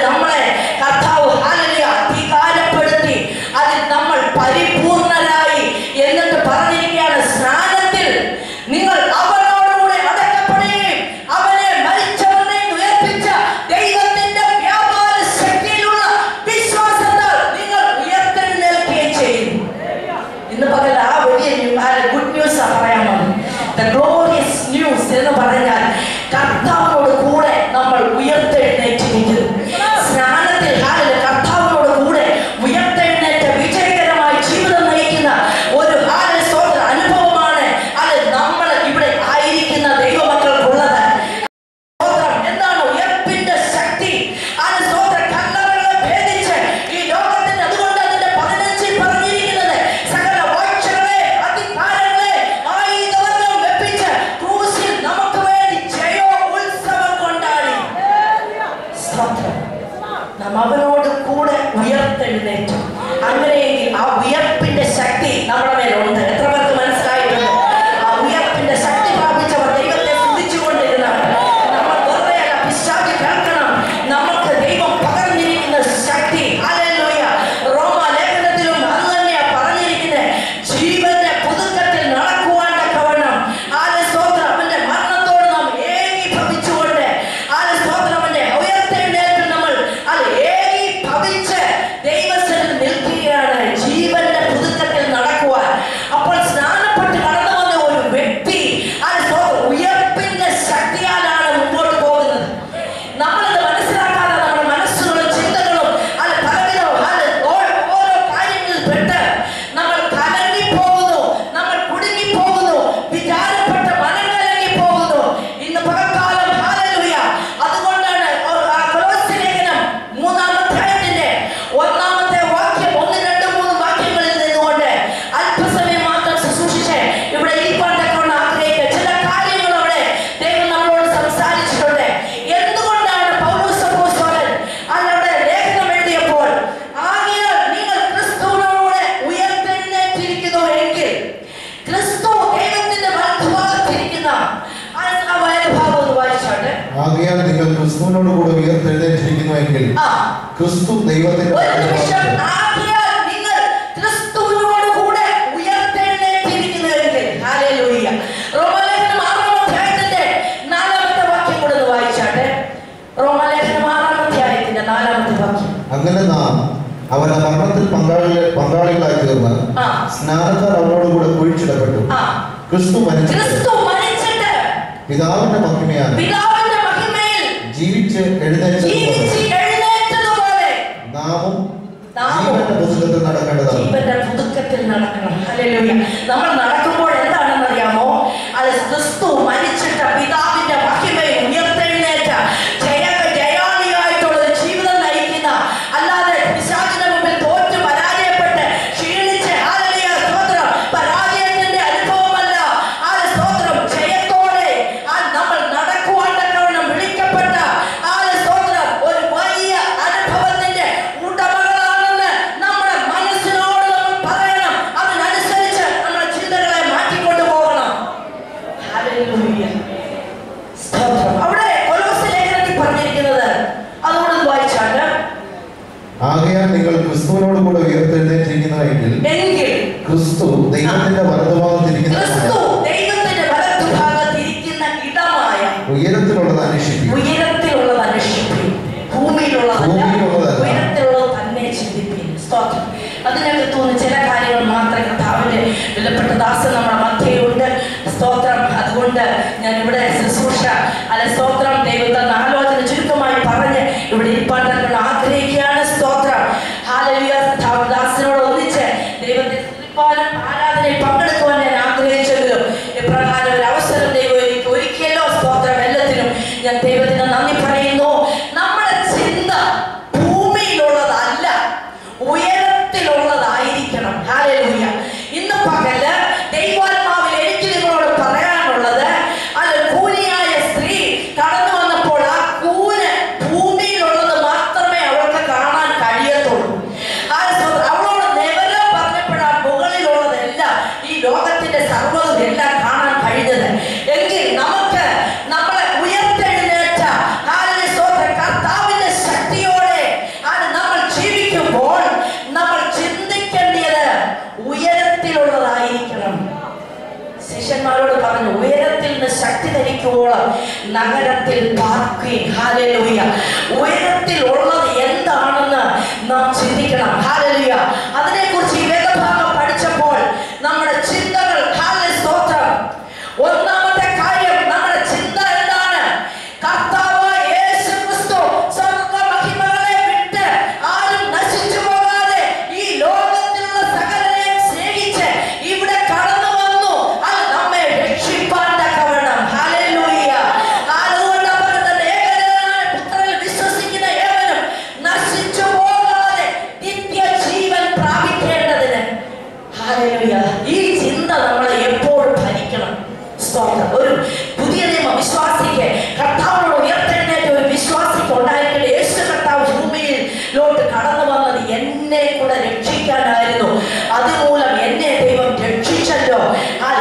നമ്മളെ കർത്താവ് അധികാരപ്പെടുത്തി അതിൽ നമ്മൾ പരിപൂർണരായി എന്നിട്ട് പറഞ്ഞിരിക്കുകയാണ് സ്നാനത്തിൽ നിങ്ങൾ അവനോടുകൂടെ അടക്കപ്പെടുകയും അവനെ മരിച്ചവനെ ഉയർപ്പിച്ച ദൈവത്തിന്റെ വ്യാപാര ശക്തിയിലുള്ള വിശ്വാസത്താൽ നിങ്ങൾ ഉയർത്തെഴുന്നേൽക്കുകയും ചെയ്യും. ഇന്ന് പകൽ ആ വലിയ ഗുഡ് ന്യൂസ് പറയാമോ? ദ ഗ്ലോറിയസ് ന്യൂസ് എന്ന് പറഞ്ഞാൽ കർത്താവിനോട് കൂടെ നമ്മൾ ഉയർത്തെഴുന്നേറ്റിരിക്കുന്നു. സ്നാനത്തിൽ കർത്താവിനോട് കൂടെ ഉയർത്തെഴുന്നേറ്റ് വിജയകരമായി ജീവിതം നയിക്കുന്ന ഒരു അനുഭവമാണ് അത് നമ്മൾ ഇവിടെ ആയിരിക്കുന്ന ദൈവമക്കൾക്കുള്ളത്. എന്താണ് ഉയർപ്പിന്റെ ശക്തി? കല്ലറകളെ ഭേദിച്ച് ഈ ലോകത്തിന്റെ അതുകൊണ്ട് അതിന്റെ 15 പറഞ്ഞിരിക്കുന്നത് സകല വാഴ്ചകളെ അധികാരങ്ങളെ ആയുധവർഗം വെപ്പിച്ച് ക്രൂശിൽ നമുക്ക് വേണ്ടി ജയോത്സവം കൊണ്ടാടി. നാം അവനോട് കൂടെ ഉയർത്തെഴുന്നേറ്റു. അങ്ങനെയെങ്കിൽ ആ ഉയർപ്പിന്റെ ശക്തി നമ്മുടെ മേലുണ്ട്. എത്ര പേർക്ക് മനസ്സിലായിട്ടുണ്ട്? ആ ഉയർപ്പിന്റെ ശക്തി പ്രാപിച്ചവർ ദൈവത്തെ സ്തുതിച്ചുകൊണ്ടിരുന്നവർ. നമ്മൾ വെറുതെ പിശാച് കേൾക്കണം, നമുക്ക് ദൈവം പകർന്നിരിക്കുന്ന ശക്തി. ഹല്ലേലൂയ. റോമാലേഖനത്തിലും അത് തന്നെയാ പറഞ്ഞിരിക്കുന്നത്. ജീവന്റെ പുതുക്കത്തിൽ നടക്കുവാൻ തക്കവണ്ണം അവന്റെ മരണത്തോട് നാം ഏകീഭവിച്ചുകൊണ്ട് അവന്റെ ഉയർത്തെഴുന്നേൽപ്പിൽ നമ്മൾ ഏകീഭവിച്ച് ദൈവസന്നിധിയിൽ നിൽക്കുകയാണ് ജീവന്റെ പുതുക്കത്തിൽ നടക്കുവാൻ. അപ്പോൾ സ്നാനപ്പെട്ട് കടന്നു വന്ന ഒരു വ്യക്തി ഉയർപ്പിന്റെ ശക്തിയാലാണ് മുമ്പോട്ട് പോകുന്നത്. നമ്മളത് മനസ്സിലാക്കാതെ നമ്മുടെ മനസ്സുകളും ചിന്തകളും പലവിധം ഓരോ കാര്യങ്ങളിൽ പെട്ട് നമ്മൾ കലങ്ങിപ്പോകുന്നു, നമ്മൾ കുടുങ്ങിപ്പോകുന്നു, വിചാരപ്പെട്ട മനം കലങ്ങിപ്പോകുന്നു. ഇന്ന് പകൽക്കാലം ഹല്ലേലൂയ. അതുകൊണ്ടാണ് കൊലോസ്യലേഖനം 3-ാം അധ്യായത്തിന്റെ 1-ാമത്തെ വാക്യം 1, 2, 3 വാക്യങ്ങളിൽ നിന്നുകൊണ്ട് അല്പസമയം മാത്രം ശുശ്രൂഷിച്ച് ഇവിടെ ഇരിപ്പാൻ തക്കവണ്ണം ആഗ്രഹിക്കുക ചില കാര്യങ്ങൾ അവിടെ ദൈവം നമ്മളോട് സംസാരിച്ചിട്ടുണ്ട്. എന്തുകൊണ്ടാണ് പൗലോസ് അപ്പോസ്തലൻ അവിടെ ലേഖനം എഴുതിയപ്പോൾ ആകയാൽ നിങ്ങൾ ക്രിസ്തുവിനോട് ഉയർത്തെഴുന്നേറ്റിരിക്കുന്നു എങ്കിൽ ക്രിസ്തു ദൈവത്തിന്റെ വലത്തുഭാഗത്തിരിക്കുന്ന ഭാഗം ഒന്ന് വായിച്ചോട്ടെ. ആകയാൽ നിങ്ങൾ ക്രിസ്തുവിനോട് കൂടെ ഉയർത്തെഴുന്നേറ്റിരിക്കുന്നുവെങ്കിൽ ക്രിസ്തു ദൈവത്തിന്റെ ഒരു നിമിഷം. ആകയാൽ നിങ്ങൾ ക്രിസ്തുവിനോട് കൂടെ ഉയർത്തെഴുന്നേറ്റിരിക്കുന്നുവെങ്കിൽ. ഹല്ലേലൂയ. റോമാലേഖനം 6-ാം അധ്യായത്തിന്റെ 4-ാമത്തെ വാക്യം കൂടെ ഒന്ന് വായിച്ചാട്ടെ. റോമാലേഖനം 6-ാം അധ്യായത്തിന്റെ 4-ാമത്തെ വാക്യം. അങ്ങനെ നാം അവന്റെ മരണത്തിൽ പങ്കാളികളായി തീർന്ന് സ്നാനത്താൽ അവനോടുകൂടെ കുഴിച്ചിടപ്പെട്ടു. ക്രിസ്തു മരിച്ചിട്ട് പിതാവിന്റെ മഹിമയാൽ ജീവിച്ച് എഴുന്നേറ്റതുപോലെ നാമും ജീവന്റെ പുതുക്കത്തിൽ നടക്കണം. ഹല്ലേലൂയ. നമ്മൾ നടക്കുമ്പോൾ എന്താണെന്ന് അറിയാമോ? അത് ക്രിസ്തു മരിച്ചിട്ട പിതാവിന്റെ മഹിമയിൽ ഉയർത്തെഴുന്നേറ്റ ജയാളിയായിട്ടുള്ള ഒരു ജീവിതം നയിക്കുന്ന, അല്ലാതെ പിശാചിന്റെ മുമ്പിൽ തോറ്റ് പരാജയപ്പെട്ട് ക്ഷീണിച്ച് സ്തോത്രം പരാജയത്തിന്റെ അനുഭവമല്ല. സ്തോത്രം ജയത്തോടെ നമ്മൾ നടക്കുവാൻ തക്കവണ്ണം വിളിക്കപ്പെട്ട സ്തോത്രം ഒരു വലിയ അനുഭവത്തിന്റെ ഉടമകളാണെന്ന് നമ്മുടെ മനസ്സിനോട് നമ്മൾ പറയണം. അതിനനുസരിച്ച് നമ്മുടെ ചിന്തകളെ മാറ്റിക്കൊണ്ടു പോകണം. ഹല്ലേലൂയ. സ്തോത്രം. അവിടെ കൊലോസ്യ ലേഖനത്തിൽ പറഞ്ഞിരിക്കുന്നത് അതുകൊണ്ട് വായിച്ചാണ്, ആകയാൽ നിങ്ങൾ ക്രിസ്തുവിനോട് കൂടെ ഉയർത്തെഴുന്നേറ്റിരിക്കുന്നതെങ്കിൽ ക്രിസ്തു ദൈവത്തിന്റെ വലതുഭാഗത്തിരിക്കുന്ന ഇടമായ ഉയരത്തിലുള്ളത് അന്വേഷിക്കും. ഉയരത്തിലുള്ളത് അന്വേഷിക്കും. ഭൂമിയിലുള്ളത് തന്നെ ചിന്തിപ്പിക്കും. സ്തോത്രം. അതിനകത്ത് തോന്നുന്ന ചില കാര്യങ്ങൾ മാത്രം കർത്താവിന്റെ വിലപ്പെട്ട ദാസൻ നമ്മുടെ മധ്യയുണ്ട്. സ്തോത്രം. അതുകൊണ്ട് ഞാൻ ഇവിടെ ശുശ്രൂഷ സ്തോത്രം ദൈവത്തെ ആലോചന ചുരുക്കമായി പറഞ്ഞ് ഇവിടെ ഇരിപ്പാൻ തന്നെ ആഗ്രഹിക്കുകയാണ്. സ്തോത്രം. ഹല്ലേലൂയ. ദാസനോട് ഒന്നിച്ച് ദൈവത്തെ സ്തുതിപ്പാനും ആരാധനയിൽ പങ്കെടുക്കുവാൻ ഞാൻ ആഗ്രഹിച്ചെങ്കിലും ഇപ്രകാരം ഒരു അവസരം ദൈവം എനിക്ക് ഒരുക്കിയല്ലോ. സ്തോത്രം. എല്ലാത്തിനും ഞാൻ ദൈവത്തിന് നന്ദി പറയുന്നു. നമ്മുടെ ചിന്ത ഭൂമിയിലുള്ളതല്ല, ഉയരത്തിലുള്ളതായിരിക്കണം. ഹല്ലേലൂയ. ഇന്ന് പകല് ദൈവാത്മാവിൽ എനിക്ക് നിങ്ങളോട് പറയാനുള്ളത്, അത് കൂനിയായ സ്ത്രീ കടന്നു വന്നപ്പോൾ ആ കൂന് ഭൂമിയിലുള്ളത് മാത്രമേ അവൾക്ക് കാണാൻ കഴിയത്തുള്ളൂ. അവളോട് നിവരം പറഞ്ഞപ്പോഴാണ് മുകളിലുള്ളതെല്ലാം ഈ ലോകത്തിന്റെ സർവ്വതും എല്ലാം കാണാൻ കഴിഞ്ഞത്. എങ്കിൽ നമുക്ക് നമ്മളെ ഉയർത്തെഴുന്നേറ്റ കർത്താവിന്റെ ശക്തിയോടെ നമ്മൾ ജീവിക്കുമ്പോൾ നമ്മൾ ചിന്തിക്കേണ്ടത് ഉയരത്തിലുള്ളതായിരിക്കണം. ശിഷ്യന്മാരോട് പറഞ്ഞു, ഉയരത്തിൽ നിന്ന് ശക്തി ധരിക്കുവോളം നഗരത്തിൽ പാർക്കുകയും. ഹല്ലേലൂയ. ഉയരത്തിലുള്ളത് എന്താണെന്ന് നാം ചിന്തിക്കണം. ഹല്ലേലൂയ. അതിനെക്കുറിച്ച് ഈ വേദഭാഗം പഠിച്ചപ്പോൾ നമ്മുടെ ചിന്തകൾ സ്തോത്രം. ഒന്നാമത്തെ കാര്യം, നമ്മുടെ ചിന്ത എന്താണ്? കർത്താവായ യേശു ക്രിസ്തു സ്വർഗ്ഗ മഹിമകളെ വിട്ട് ആരും നശിച്ചു പോകാതെ ഈ ലോകത്തിലുള്ള സകലരെയും സ്നേഹിച്ച് ഇവിടെ കടന്നു വന്നു. അത് നമ്മെ രക്ഷിപ്പാൻ തക്കവണ്ണം. ഹല്ലേലൂയ. അതുകൊണ്ട് അവരുടെ ഏകനായ പുത്രനിൽ വിശ്വസിക്കുന്ന ഏവനും നശിച്ചു പോകാതെ നിത്യജീവൻ പ്രാപിക്കേണ്ടതിന്. ഹല്ലേലൂയ. ഈ ചിന്ത നമ്മളെ എപ്പോഴും ഭരിക്കണം. സ്തോത്രം. ഒരു പുതിയ നിയമ വിശ്വാസിക്ക്, കർത്താവിനോട് ഉയർത്തെഴുന്നേറ്റ ഒരു വിശ്വാസിക്ക് ഉണ്ടായിരിക്കേണ്ട യേശു കർത്താവ് ഭൂമിയിലോട്ട് കടന്നു വന്നത് എന്നെ കൂടെ രക്ഷിക്കാനായിരുന്നു. അതുമൂലം എന്നെ ദൈവം രക്ഷിച്ചല്ലോ.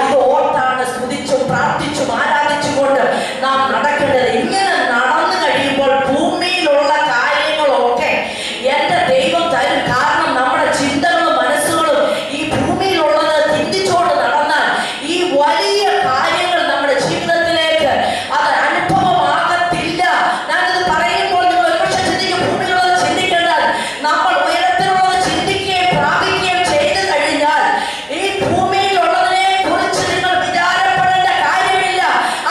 ഇത് ഓർത്താണ് സ്തുതിച്ചും പ്രാർത്ഥിച്ചും ആരാധിച്ചുകൊണ്ട് നാം നടക്കേണ്ടത്. ഇങ്ങനെ നടന്നു കഴിയുമ്പോൾ ഭൂമിയിലുള്ള കാര്യങ്ങളൊക്കെ എന്റെ ദൈവം തരും. കാരണം നമ്മുടെ ചിന്തകളും മനസ്സുകളും ഈ ഭൂമിയിലുള്ളത് ചിന്തിച്ചുകൊണ്ട് നടന്നാൽ ഈ വലിയ കാര്യങ്ങൾ നമ്മുടെ ജീവിതത്തിലേക്ക് അത് അനുഭവമാകത്തില്ല. ഞാനിത് പറയുമ്പോൾ നിങ്ങൾ ഒരുപക്ഷെ ചിന്തിക്കും, ഭൂമിയിലുള്ളത് ചിന്തിക്കേണ്ടാൽ നമ്മൾ ഉയരത്തിലുള്ളത് ചിന്തിക്കുകയും പ്രാപിക്കുകയും ചെയ്തു കഴിഞ്ഞാൽ ഈ ഭൂമിയിലുള്ളതിനെ കുറിച്ച് നിങ്ങൾ വിചാരപ്പെടേണ്ട കാര്യമില്ല.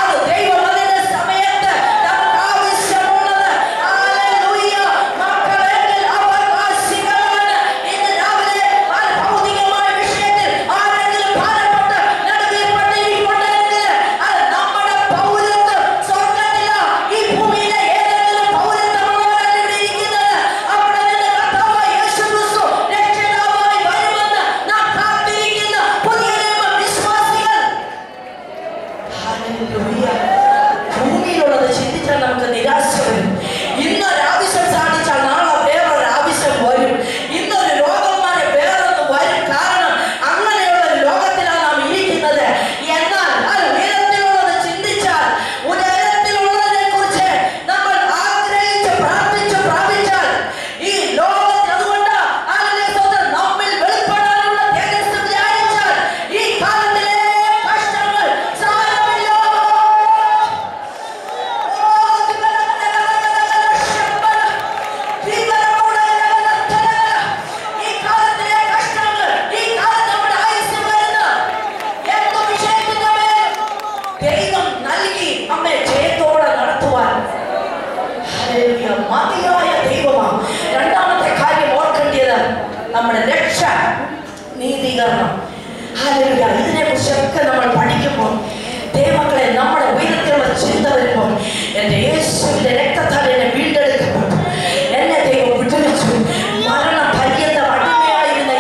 അത് ദൈവം അതിന്റെ സമയത്ത് നമുക്ക് ആവശ്യമുള്ളത്. ഹല്ലേലൂയ. മക്കളെങ്കിൽ അവകാശികളാണ്. ഇന്ന് രാവിലെ ഭൗതികമായ വിഷയത്തിൽ ആരെങ്കിലും ഭാരപ്പെട്ട് നടുവിൽപ്പെട്ടിരിക്കുന്നുണ്ടെങ്കിൽ അത് നമ്മുടെ പൗരത്വം സ്വർഗ്ഗത്തില. ഈ ഭൂമിയിലെ ഏതെങ്കിലും പൗരത്വമുള്ളവരല്ല ഇവിടെ ഇരിക്കുന്നത്. അവിടെ നിന്ന് കർത്താവായ യേശു ക്രിസ്തു രക്ഷിതാവായി വരുമെന്ന് നാം കാത്തിരിക്കുന്ന പുതിയ നിയമ വിശ്വാസികൾ. ഹല്ലേലൂയ. ഭൂമിയിലുള്ളത് ചിന്തിച്ചാൽ നമുക്ക് നിരാശ വരും. ഇന്നൊരു ആവശ്യം സാധിച്ചാൽ നാളെ വേറൊരു ആവശ്യം വരും. ഇന്നൊരു രോഗം മാറി വേറൊന്ന് വരും. കാരണം അങ്ങനെയുള്ള ഒരു ലോകത്തിലാണ് നാം ഇരിക്കുന്നത്. എന്നാൽ അത് ഉയരത്തിലുള്ളത് ചിന്തിച്ചാൽ, ഉയരത്തിലുള്ളതിനെ കുറിച്ച് നമ്മൾ ആഗ്രഹിച്ച് പ്രാർത്ഥിച്ച് പ്രാപിച്ചാൽ ഈ ലോകത്തിൽ, അതുകൊണ്ട് നമ്മിൽ വെളിപ്പെടാനുള്ള തേജസ്സ് വിചാരിച്ചാൽ ഈ കാലത്തിലെ കഷ്ടങ്ങൾ സാരമില്ല. അമ്മേ ജയത്തോടെ നടത്തുവാൻ മതിയായ ദൈവമാണ്. രണ്ടാമത്തെ കാര്യം ഓർക്കേണ്ടത് നമ്മുടെ രക്ഷ, നീതീകരണം. ഇതിനെ കുറിച്ചൊക്കെ നമ്മൾ പഠിക്കുമ്പോൾ ദൈവങ്ങളെ നമ്മുടെ ഉയരത്തിലുള്ള ചിന്ത വരുമ്പോൾ എന്റെ യേശുവിന്റെ രക്തത്താൽ എന്നെ വീണ്ടെടുക്കപ്പെട്ടു, എന്നെ ദൈവം വിടുവിച്ചു, മരണ പര്യന്തം അടിമയായിരുന്ന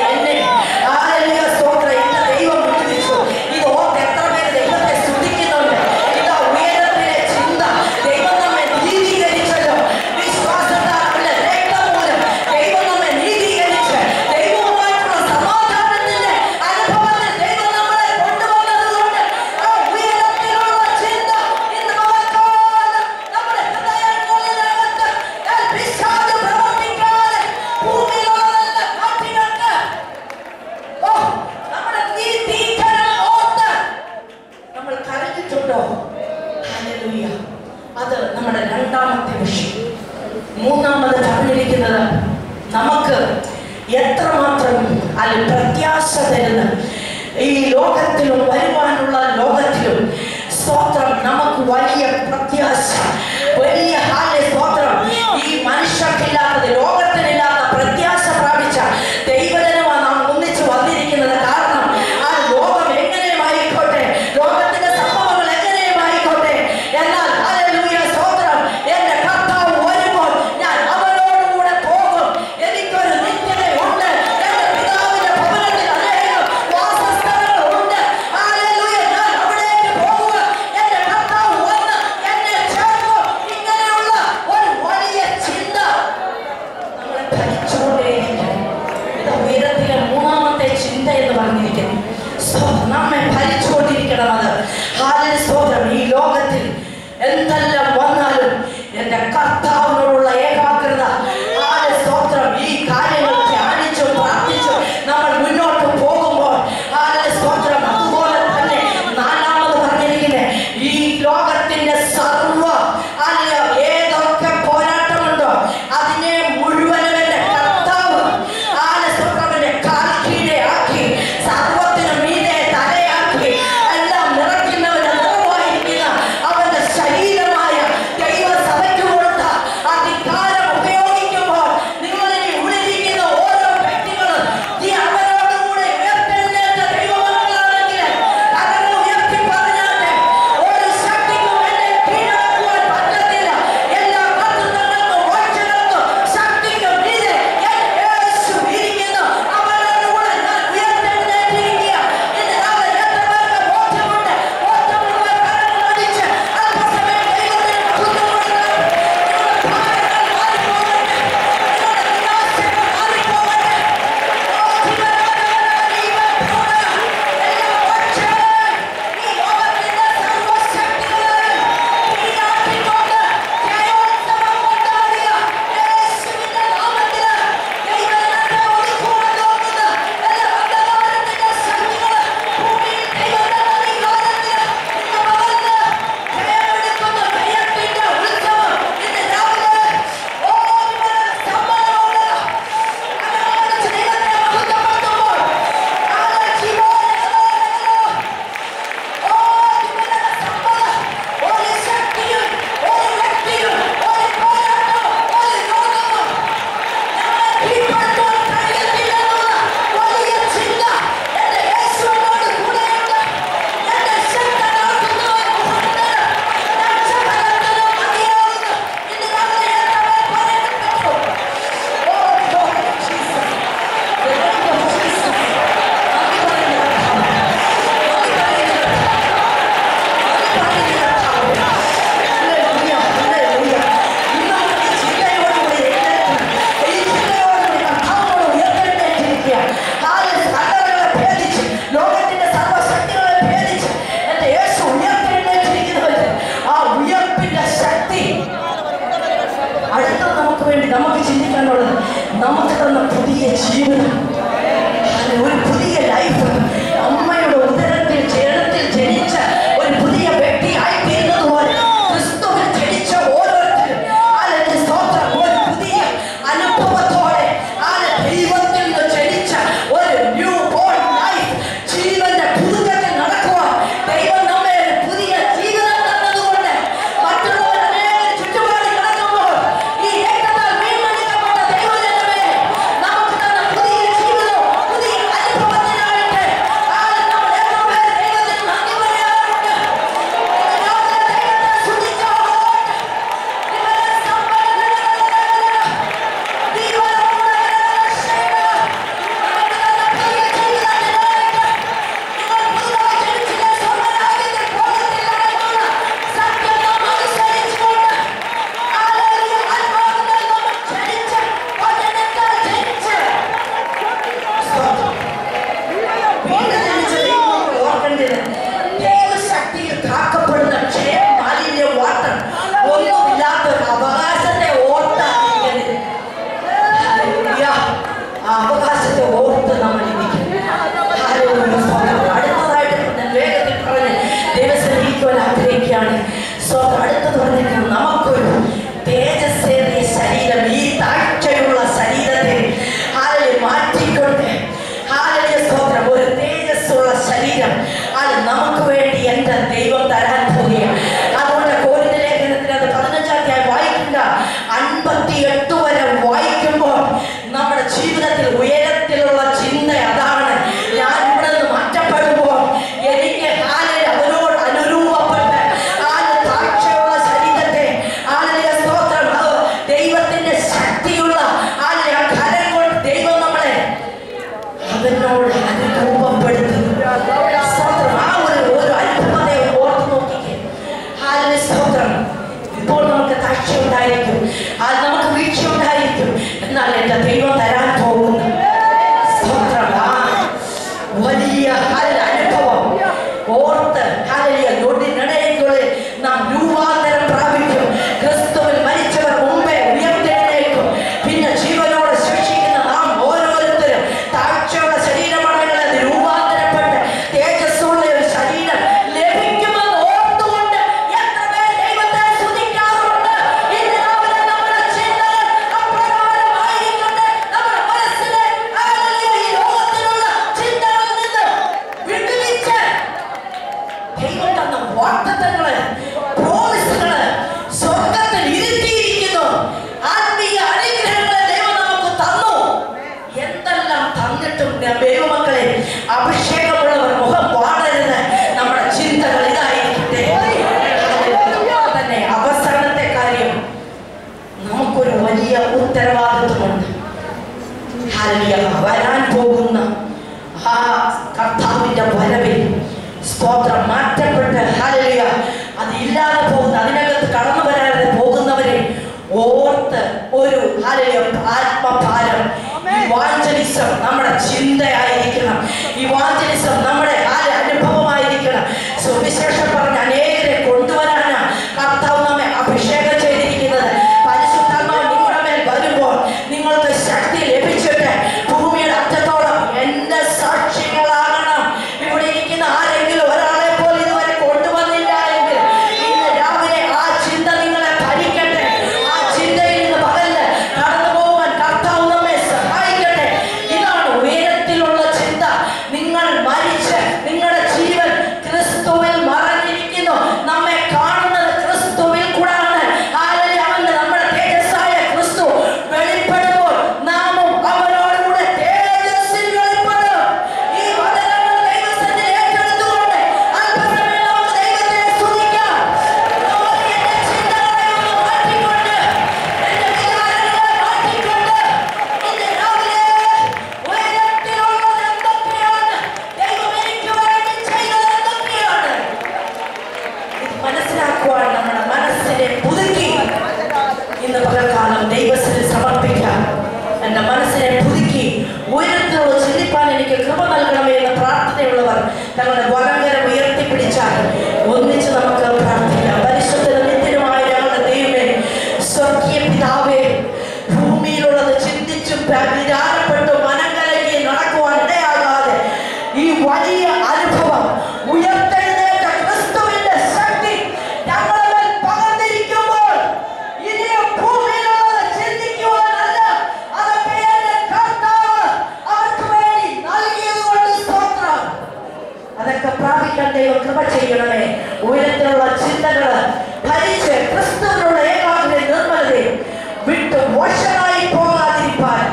എന്നെ സ്തോത്രം എന്റെ ദൈവം വിടുവിച്ചു. ഇത് ഓർത്ത് എത്ര പേര് ദൈവത്തെ സ്തുതിക്കുന്നുണ്ട്. ഇതാ ഉയരത്തിലെ ചിന്ത. ദൈവം നമ്മെ നീതീകരിച്ചല്ലോ. വിശ്വാസത്താൽ അവന്റെ രക്തം മൂലം ദൈവം നമ്മെ നീതീകരിച്ച് ദൈവവുമായിട്ടുള്ള സമാധാനത്തിന്റെ അനുഭവത്തിൽ ദൈവം നമ്മളെ കൊണ്ടുവന്നതുകൊണ്ട് ആ ഉയരത്തിലുള്ള ചിന്ത ഇന്ന് പകൽക്കാലം നമ്മുടെ ഹൃദയങ്ങളിലകത്ത് പിശാച് പ്രവർത്തിക്കാതെ ഭൂമിയിലുള്ള കാറ്റുകൾക്ക് നമ്മുടെ നീതീകരണം ഓർത്ത് നമ്മൾ കരഞ്ഞിട്ടുണ്ടോ? ഹല്ലേലൂയ. അത് നമ്മുടെ രണ്ടാമത്തെ വിഷയം. മൂന്നാമത് പറഞ്ഞിരിക്കുന്നത് നമുക്ക് എത്രമാത്രം പ്രത്യാശ തരുന്ന ഈ ലോകത്തിലും വരുവാനുള്ള ലോകത്തിലും സ്തോത്രം നമുക്ക് വലിയ പ്രത്യാശ, വലിയ സ്തോത്രം ഈ മനുഷ്യർക്കില്ലാത്തത് ലോകത്തിനില്ലാത്ത പ്രത്യാശ പ്രാപിച്ച ദൈവജനമാണ് നാം ഒന്നിച്ച് വന്നിരിക്കുന്നത്. കാരണം ആ ലോകം എങ്ങനെയുമായിക്കോട്ടെ, ലോകത്തിന്റെ സംഭവങ്ങൾ എങ്ങനെയുമായിക്കോട്ടെ, എന്നാൽ ഹല്ലേലൂയ സ്തോത്രം എന്റെ കർത്താവ് വരുമ്പോൾ ഞാൻ അവനോടുകൂടെ പോകും. എനിക്കൊരു നിത്യതയുണ്ട്. എന്റെ പിതാവിന്റെ ഭവനത്തിൽ അനേകം വാസസ്ഥലങ്ങളുണ്ട്. ഹല്ലേലൂയ. ഞാൻ അവിടേക്ക് പോകുക. എന്റെ കർത്താവ് വന്ന് എന്നെ ചേർക്കും. ഇങ്ങനെയുള്ള ഒരു വലിയ ചിന്ത നമ്മളെ ഭരിച്ചുകൊണ്ടേയിരിക്കും. ഇത് ഉയരത്തിലെ മൂന്നാമത്തെ ചിന്ത എന്ന് പറഞ്ഞിരിക്കുന്നു. നമ്മെ ഭരിച്ചുകൊണ്ടിരിക്കണം. അത് സ്തോത്രം ഈ ലോകത്തിൽ എന്തെല്ലാം വന്നാലും എന്റെ കർത്താവിനോടുള്ള ഏകാഗ്രത, സ്തോത്രം ഈ കാര്യങ്ങൾ ധ്യാനിച്ചും പ്രാർത്ഥിച്ചും നമ്മൾ മുന്നോട്ട് പോകുമ്പോൾ സ്തോത്രം അതുപോലെ തന്നെ നാലാമത് പറഞ്ഞിരിക്കുന്നത് ഈ ലോകത്തിന്റെ സർവ ഏതൊക്കെ പോരാട്ടമുണ്ടോ അതിനെ മുഴുവനും എന്റെ കർത്താവ് സ്തോത്രത്തിന്റെ കാൽ കീഴെ ആക്കി സർവത്തിനും മീതെ തലയാക്കി എല്ലാം നിറയ്ക്കുന്നവന്റെ നിറവായിരിക്കുന്ന അവന്റെ ശരീരമായ അടുത്തത് പറഞ്ഞിരിക്കുന്നു, നമുക്കൊരു തേജസ്സേറിയ ശരീരം, ഈ താഴ്ചയുള്ള ശരീരത്തെ മാറ്റിക്കൊണ്ട് സ്തോത്രം, ഒരു തേജസ്സുള്ള ശരീരം അത് നമുക്ക് വേണ്ടി എന്റെ ദൈവം തരാൻ പോവുകയാണ്. അതുകൊണ്ട് കോരിന്ത ലേഖനത്തിൽ അത് 15 വായിക്കണ്ട, 58 വരെ വായിക്കുമ്പോൾ നമ്മുടെ ജീവിതത്തിൽ ഉയരത്തിലുള്ള ചിന്ത അതാണ്. ഞാൻ ഇവിടെ നിന്ന് മാറ്റപ്പെടുമ്പോൾ എനിക്ക് അവരോട് അനുരൂപപ്പെട്ട് താഴ്ചയുള്ള ശരീരത്തെ സ്തോത്രം, ദൈവത്തിന്റെ ശക്തിയുള്ള കരം കൊണ്ട് ദൈവം നമ്മളെ അവനോട് അനുരൂപപ്പെടുത്തുന്നു. ആ ഒരു അനുഭവത്തെ ഓർത്ത് നോക്കിക്കേ. സ്തോത്രം, ഇപ്പോൾ നമുക്ക് താഴ്ച ഉണ്ടായിരിക്കും, നമുക്ക് വീഴ്ച ഉണ്ടായിരിക്കും, എന്നാൽ എന്റെ ദൈവം തരാൻ പോകുന്നു സ്തോത്രം വലിയ അനുഭവം ഓർത്ത് നൊടിനടയ്ക്കുള്ളിൽ നാം രൂപാന്തരം പ്രാപിക്കും. ക്രിസ്തുവിൽ മരിച്ചവർ മുമ്പേ ഉയർത്തെഴുന്നേൽക്കും. പിന്നെ ജീവനോട് ശേഷിക്കുന്ന നാം ഓരോരുത്തരും താഴ്ചയുള്ള ശരീരമടങ്ങളത് രൂപാന്തരപ്പെട്ട് തേജസ്സുള്ള ഒരു ശരീരം ലഭിക്കുമെന്ന് ഓർത്തുകൊണ്ട് എത്ര പേർ ദൈവത്തെ സ്തുതിക്കാറുണ്ട്. ഇന്ന് രാവിലെ നമ്മുടെ ചിന്തകൾ അപ്രകാരമായിരിക്കട്ടെ. നമ്മുടെ മനസ്സിലെ ഈ ലോകത്തിലുള്ള ചിന്തകളിൽ നിന്ന് വിട്ടുവീഴ്ച ദൈവം തന്ന വാഗ്ദത്തങ്ങള്, പ്രോമിസുകള് സ്വർഗ്ഗത്തിൽ ഇരുത്തിയിരിക്കുന്നു. ആത്മീയ അനുഗ്രഹങ്ങളെ ദൈവം നമുക്ക് തന്നു. എന്തെല്ലാം തന്നിട്ടും ദൈവമക്കളെ, അഭിഷേകമുള്ളവർ മുഖം വാടരുത്. നമ്മുടെ ചിന്തകൾ ഇതായിരിക്കട്ടെ. തന്നെ അവസാനത്തെ കാര്യം, നമുക്കൊരു വലിയ ഉത്തരവാദിത്വമുണ്ട്. വരാൻ പോകുന്ന ആ കർത്താവിന്റെ വരവിൽ സ്തോത്രം മാറ്റപ്പെട്ട് അത് ഇല്ലാതെ പോകുന്ന, അതിനകത്ത് കടന്നു വരാതെ പോകുന്നവരെ ഓർത്ത് ഒരു ആത്മഭാരം. ഇവാഞ്ചലിസം നമ്മുടെ ചിന്തയായിരിക്കണം. ഇവാഞ്ചലിസം നമ്മുടെ അനുഭവമായിരിക്കണം. സുവിശേഷം പറഞ്ഞ് അനേകരെ കൊണ്ടുവരാനാണ് കർത്താവ് നമ്മെ അഭിഷേകം ചെയ്തിരിക്കുന്നത്. പരിശുദ്ധാത്മാവ് നിങ്ങളുടെ മേൽ വരുമ്പോൾ നിങ്ങൾക്ക് ശക്തി ലഭിച്ചിട്ട് ഭൂമിയുടെ അറ്റത്തോളം എന്റെ സാക്ഷികളാകണം. ഇവിടെ ഇരിക്കുന്ന ആരെങ്കിലും ഒരാളെ പോലെ ഇതുവരെ കൊണ്ടുവന്നില്ല എങ്കിൽ ഇന്ന് രാവിലെ ആ ചിന്ത നിങ്ങളെ ഭരിക്കട്ടെ. ആ ചിന്തയിൽ നിന്ന് പകല് കടന്നു പോകാൻ കർത്താവ് നമ്മെ സഹായിക്കട്ടെ. ഇതാണ് ഉയരത്തിലുള്ള ചിന്ത. നിങ്ങൾ മരിച്ച് നിങ്ങളുടെ ജീവൻ ക്രിസ്തുവിൽ മറഞ്ഞിരിക്കുന്നു. നമ്മെ കാണുന്നത് ക്രിസ്തുവിൽ കൂടാണ്. അവന്റെ നമ്മുടെ തേജസ്സായ ക്രിസ്തു വെളിപ്പെടുമ്പോൾ നാമും അവനോടുകൂടെ തേജസ്സിൽ വെളിപ്പെടും. ഈ വചനങ്ങൾ ദൈവസന്നിധിയിൽ ഏറ്റെടുത്തുകൊണ്ട് അല്പസമയം നമുക്ക് ദൈവത്തെ സ്തുതിക്കാം. നമുക്ക് എന്റെ ചിന്തകളെ ഒന്ന് മാറ്റിക്കൊണ്ട്, എന്റെ വിചാരങ്ങളെ മാറ്റിക്കൊണ്ട് ഇന്ന് രാവിലെ ഉയരത്തിലുള്ളത് എന്തൊക്കെയാണ്, ദൈവം എനിക്ക് വേണ്ടി ചെയ്തത് എന്തൊക്കെയാണ്, ഇത് മനസ്സിലാക്കുവാൻ നമ്മുടെ മനസ്സിനെ പുതുക്കി ഇന്ന് പകൽക്കാലം ദൈവത്തിന് സമർപ്പിക്കാം. എന്റെ മനസ്സിനെ പുതുക്കി ഉയരത്തിലുള്ള ചിന്തിപ്പാൻ എനിക്ക് കൃപ നൽകണമേ എന്ന പ്രാർത്ഥനയുള്ളവർ തങ്ങളുടെ വലങ്കരം ഉയർത്തിപ്പിടിച്ചാൽ ഒന്നിച്ച് നമുക്ക് പ്രാർത്ഥിക്കാം. പരിശുദ്ധനും നിത്യനുമായ ഞങ്ങളുടെ ദൈവമേ, സ്വർഗീയ പിതാവേ, ഭൂമിയിലുള്ളത് ചിന്തിച്ചും വിചാരപ്പെട്ടും മനങ്കലകി നടക്കുവാൻ ഇടയാകാതെ ഈ വലിയ അനുഭവം ഉയർത്തെഴുന്നേറ്റ ക്രിസ്തുവിന്റെ ശക്തി ഞങ്ങളുടെ മേൽ പകർന്നിരിക്കുമ്പോൾ ഇനിയും ഭൂമിയിലുള്ളത് ചിന്തിക്കുവാനല്ല, അതൊക്കെ എന്റെ കർത്താവ് അവർക്ക് വേണ്ടി നൽകിയതുകൊണ്ട് സ്തോത്രം. അതൊക്കെ പ്രാപിക്കാൻ ദൈവം കൃപ ചെയ്യണമേ. ഉയരത്തിലുള്ള ചിന്തകള് ഭരിച്ച് ക്രിസ്തുവിനുള്ള ഏകാഗ്രത നിർമ്മലതയും വിട്ടു മോശമായി പോകാതിരിക്കാൻ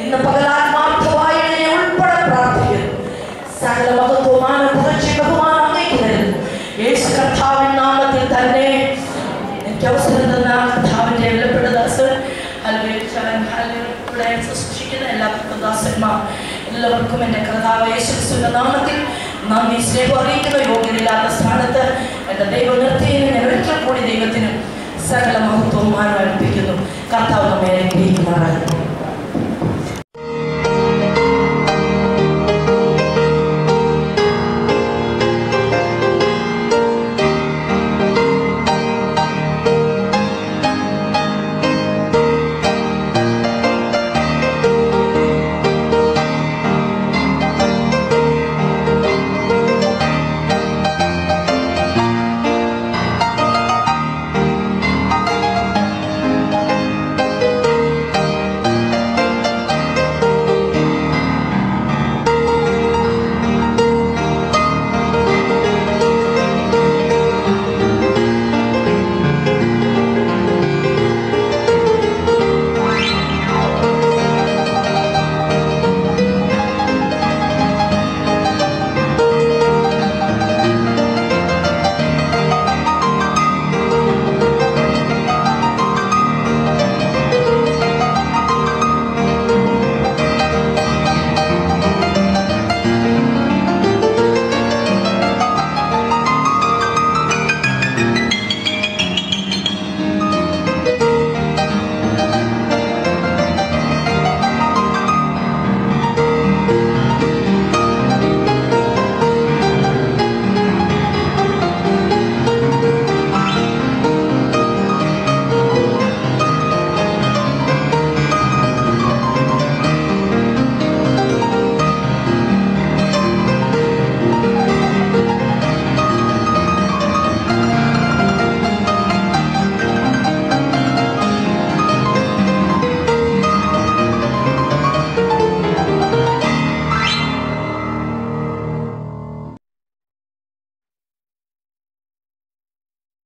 ഇന്ന് പകലാത്മാർത്ഥമായി ഇതിനെ ഉൾപ്പെടെ പ്രാർത്ഥിക്കുന്നു. സകല മഹത്വമാണ് ബഹുമാനം അങ്ങേക്ക് തരുന്നു. യേശു കർത്താവിൻ നാമത്തിൽ തന്നെ എനിക്ക് അവസരം തന്ന കർത്താവിന്റെ വിലപ്പെട്ട ദാസൻ സൂക്ഷിക്കുന്ന എല്ലാവർക്കും ദാസന്മാർ എല്ലാവർക്കും എന്റെ കർത്താവ് യേശുക്രിസ്തുവിന്റെ നാമത്തിൽ നന്ദി സ്നേഹം അറിയിക്കുന്ന യോഗ്യതയില്ലാത്ത സ്ഥാനത്ത് എന്റെ ദൈവം നിർത്തിയതിന് ഒരിക്കൽ കൂടി ദൈവത്തിന് സകല മഹത്വവും മാനം അർപ്പിക്കുന്നു. കർത്താവ്